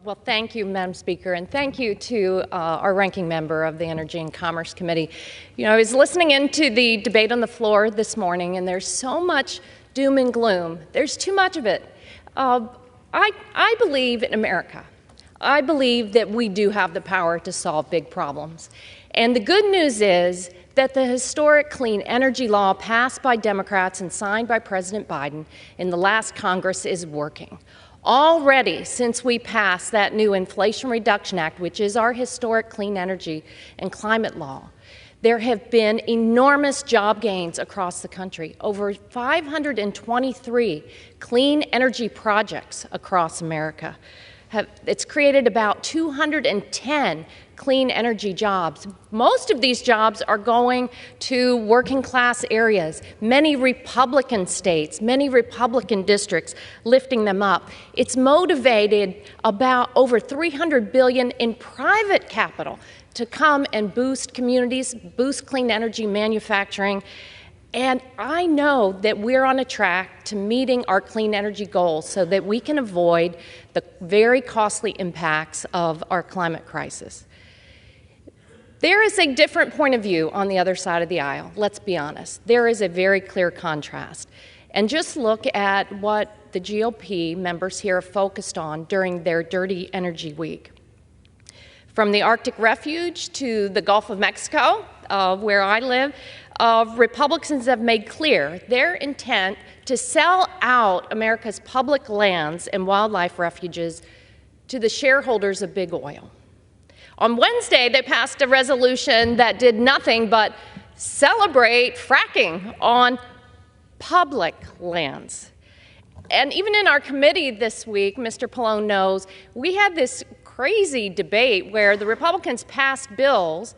Well, thank you, Madam Speaker, and thank you to our ranking member of the Energy and Commerce Committee. You know, I was listening into the debate on the floor this morning, and there's so much doom and gloom. There's too much of it. I believe in America. I believe that we do have the power to solve big problems. And the good news is that the historic clean energy law passed by Democrats and signed by President Biden in the last Congress is working. Already, since we passed that new Inflation Reduction Act, which is our historic clean energy and climate law, there have been enormous job gains across the country. Over 523 clean energy projects across America. It's created about 210 clean energy jobs. Most of these jobs are going to working class areas, many Republican states, many Republican districts lifting them up. It's motivated about over $300 billion in private capital to come and boost communities, boost clean energy manufacturing. And I know that we're on a track to meeting our clean energy goals so that we can avoid the very costly impacts of our climate crisis. There is a different point of view on the other side of the aisle, let's be honest. There is a very clear contrast. And just look at what the GOP members here have focused on during their Dirty Energy Week. From the Arctic Refuge to the Gulf of Mexico, where I live, Republicans have made clear their intent to sell out America's public lands and wildlife refuges to the shareholders of big oil. On Wednesday, they passed a resolution that did nothing but celebrate fracking on public lands. And even in our committee this week, Mr. Pallone knows, we had this crazy debate where the Republicans passed bills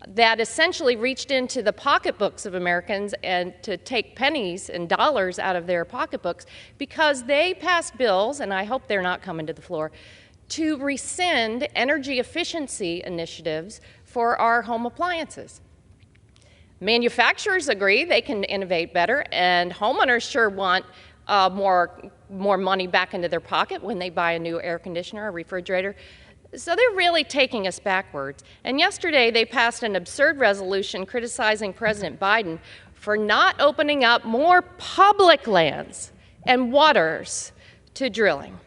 that essentially reached into the pocketbooks of Americans and to take pennies and dollars out of their pocketbooks because they passed bills, and I hope they're not coming to the floor, to rescind energy efficiency initiatives for our home appliances. Manufacturers agree they can innovate better, and homeowners sure want more money back into their pocket when they buy a new air conditioner or refrigerator. So they're really taking us backwards. And yesterday they passed an absurd resolution criticizing President Biden for not opening up more public lands and waters to drilling.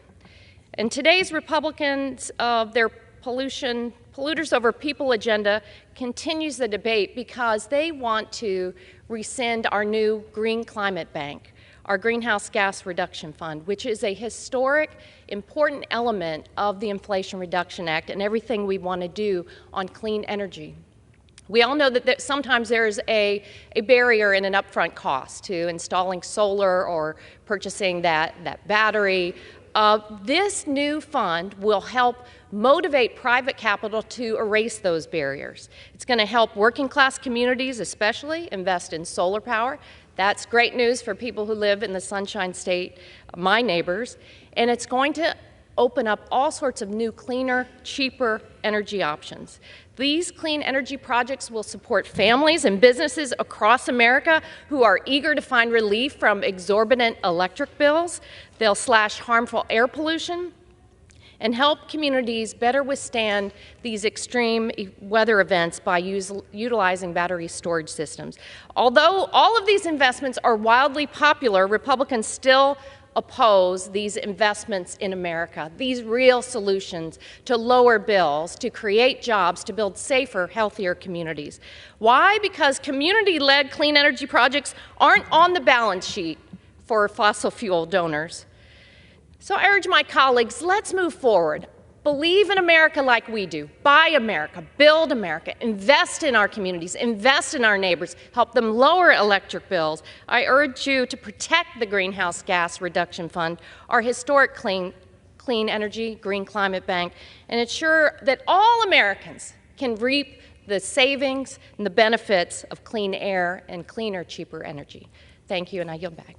And today's Republicans, their polluters over people agenda continues the debate because they want to rescind our new Green Climate Bank, our Greenhouse Gas Reduction Fund, which is a historic, important element of the Inflation Reduction Act and everything we want to do on clean energy. We all know that sometimes there's a barrier in an upfront cost to installing solar or purchasing that battery. This new fund will help motivate private capital to erase those barriers. It's going to help working class communities especially invest in solar power. That's great news for people who live in the Sunshine State, my neighbors. And it's going to open up all sorts of new, cleaner, cheaper energy options. These clean energy projects will support families and businesses across America who are eager to find relief from exorbitant electric bills. They'll slash harmful air pollution and help communities better withstand these extreme weather events by utilizing battery storage systems. Although all of these investments are wildly popular, Republicans still oppose these investments in America, these real solutions to lower bills, to create jobs, to build safer, healthier communities. Why? Because community-led clean energy projects aren't on the balance sheet for fossil fuel donors. So I urge my colleagues, let's move forward. Believe in America like we do. Buy America, build America, invest in our communities, invest in our neighbors, help them lower electric bills. I urge you to protect the Greenhouse Gas Reduction Fund, our historic clean energy, Green Climate Bank, and ensure that all Americans can reap the savings and the benefits of clean air and cleaner, cheaper energy. Thank you, and I yield back.